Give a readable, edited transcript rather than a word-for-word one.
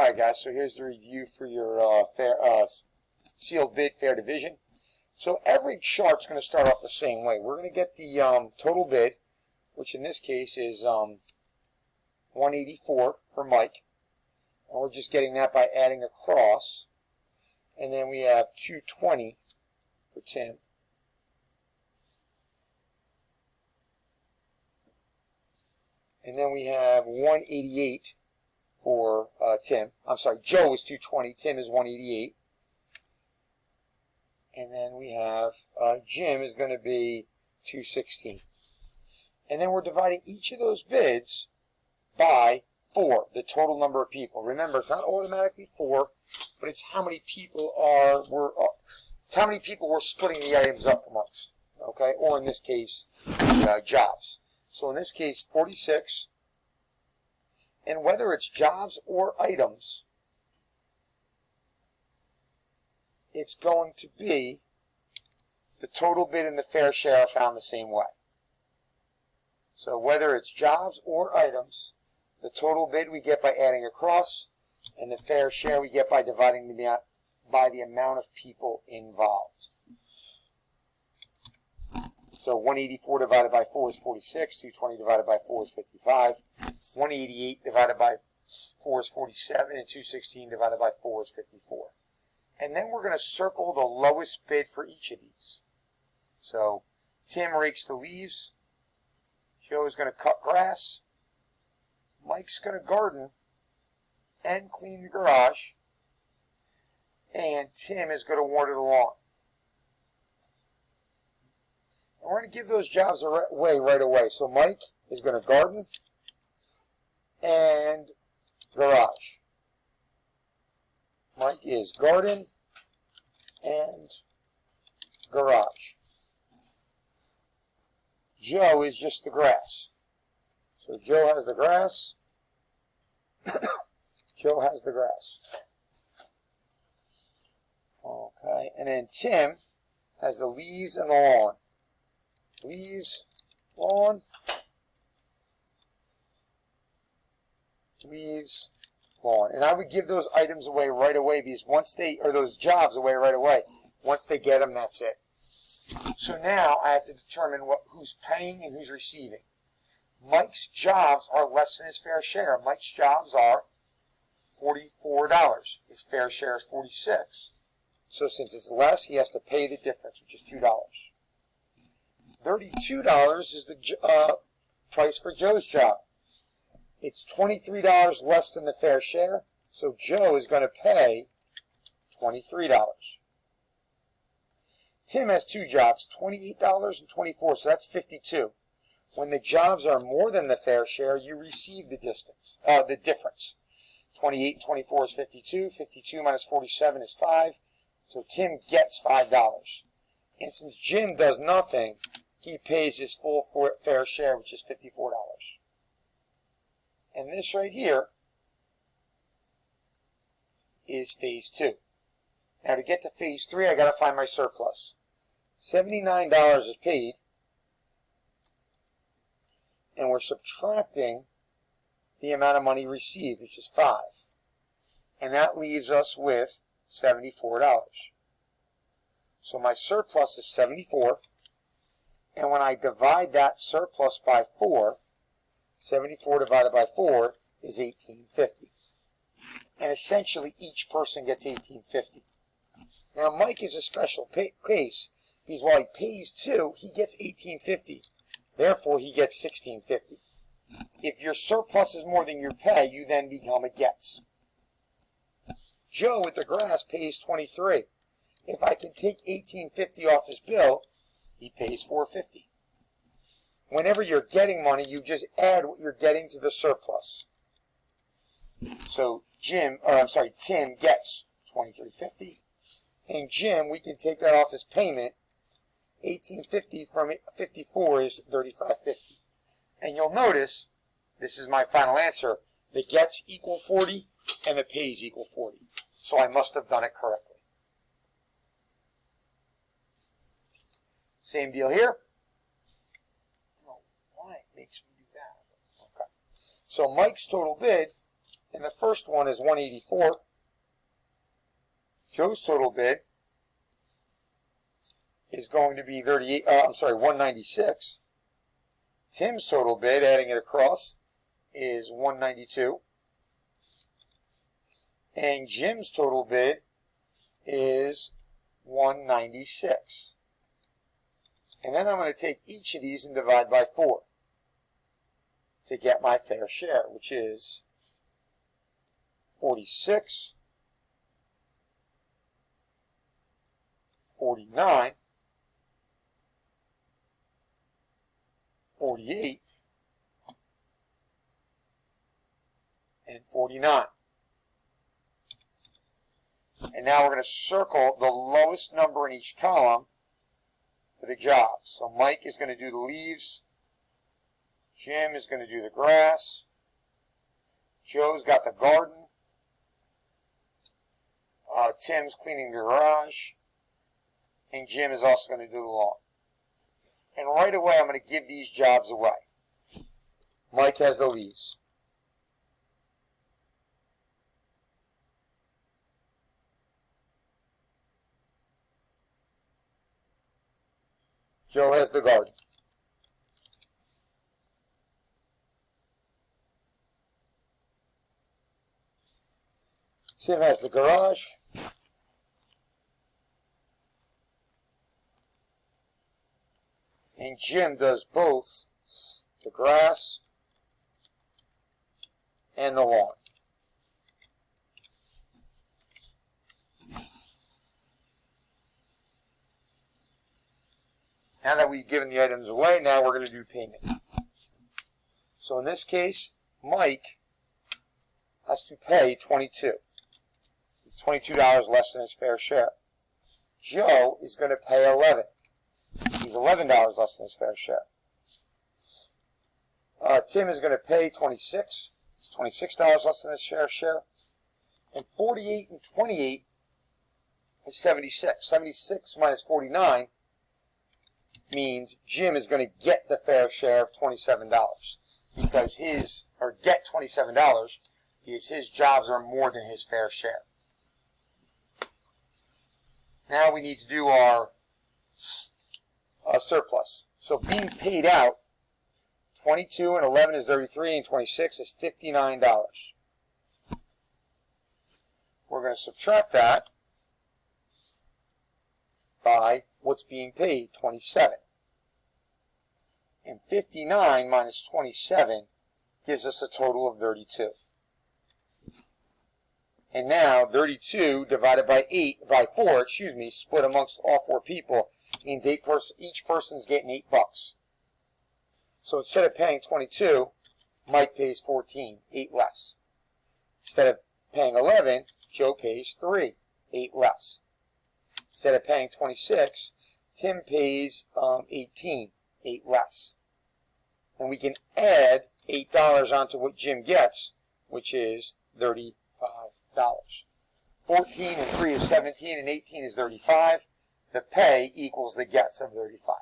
Alright guys, so here's the review for your sealed bid fair division. So every chart's going to start off the same way. We're going to get the total bid, which in this case is 184 for Mike. And we're just getting that by adding across. And then we have 220 for Tim. And then we have 188 for Tim. I'm sorry, Joe is 220, Tim is 188. And then we have Jim is going to be 216. And then we're dividing each of those bids by 4, the total number of people. Remember, it's not automatically 4, but it's how many people it's how many people we're splitting the items up amongst. Okay, or in this case, jobs. So in this case, 46. And whether it's jobs or items, it's going to be the total bid and the fair share are found the same way. So whether it's jobs or items, the total bid we get by adding across, and the fair share we get by dividing by the amount of people involved. So 184 divided by 4 is 46, 220 divided by 4 is 55, 188 divided by 4 is 47, and 216 divided by 4 is 54. And then we're going to circle the lowest bid for each of these. So Tim rakes the leaves, Joe is going to cut grass, Mike's going to garden and clean the garage, and Tim is going to water the lawn. And we're going to give those jobs away right away. So Mike is going to garden and garage. Mike is garden and garage. Joe is just the grass. So Joe has the grass. Joe has the grass. Okay, and then Tim has the leaves and the lawn. Leaves, lawn, leaves, lawn. And I would give those items away right away because those jobs away right away. Once they get them, that's it. So now I have to determine who's paying and who's receiving. Mike's jobs are less than his fair share. Mike's jobs are $44. His fair share is $46. So since it's less, he has to pay the difference, which is $2. $32 is the price for Joe's job. It's $23 less than the fair share, so Joe is going to pay $23. Tim has 2 jobs, $28 and $24, so that's $52. When the jobs are more than the fair share, you receive the difference. 28 and 24 is 52. 52 minus 47 is 5. So Tim gets $5. And since Jim does nothing, he pays his full fair share, which is $54. And this right here is phase 2. Now to get to phase 3, I got to find my surplus. $79 is paid. And we're subtracting the amount of money received, which is 5. And that leaves us with $74. So my surplus is 74. And when I divide that surplus by 4, 74 divided by 4 is 1850. And essentially each person gets 1850. Now Mike is a special case because while he pays 2, he gets 1850. Therefore he gets 1650. If your surplus is more than your pay, you then become a gets. Joe with the grass pays 23. If I can take 1850 off his bill, he pays 450. Whenever you're getting money, you just add what you're getting to the surplus. So Tim gets 2350. And Jim, we can take that off his payment. 1850 from 54 is 3550. And you'll notice, this is my final answer, the gets equal 40 and the pays equal 40. So I must have done it correctly. Same deal here. I don't know why it makes me do that. Okay. So Mike's total bid And the first one is 184. Joe's total bid is going to be 196. Tim's total bid, adding it across, is 192. And Jim's total bid is 196. And then I'm going to take each of these and divide by 4 to get my fair share, which is 46, 49, 48, and 49. And now we're going to circle the lowest number in each column for the job. So Mike is going to do the leaves. Jim is going to do the grass. Joe's got the garden. Tim's cleaning the garage. And Jim is also going to do the lawn. And right away I'm going to give these jobs away. Mike has the leaves. Joe has the garden. Tim has the garage. And Jim does both the grass and the lawn. Now that we've given the items away, now we're going to do payment. So in this case, Mike has to pay $22. It's $22 less than his fair share. Joe is going to pay $11. He's $11 less than his fair share. Tim is going to pay $26. It's $26 less than his fair share. And 48 and 28 is 76. 76 minus 49 means Jim is going to get the fair share of $27 because get $27 because his jobs are more than his fair share. Now we need to do our surplus. So being paid out, 22 and 11 is 33 and 26 is $59. We're going to subtract that by what's being paid, 27. And 59 minus 27 gives us a total of 32. And now 32 divided by 4, split amongst all 4 people means each person's getting $8. So instead of paying 22, Mike pays 14, 8 less. Instead of paying 11, Joe pays 3, 8 less. Instead of paying 26, Tim pays 18, 8 less. And we can add $8 onto what Jim gets, which is $35. 14 and 3 is 17 and 18 is 35. The pay equals the gets of 35.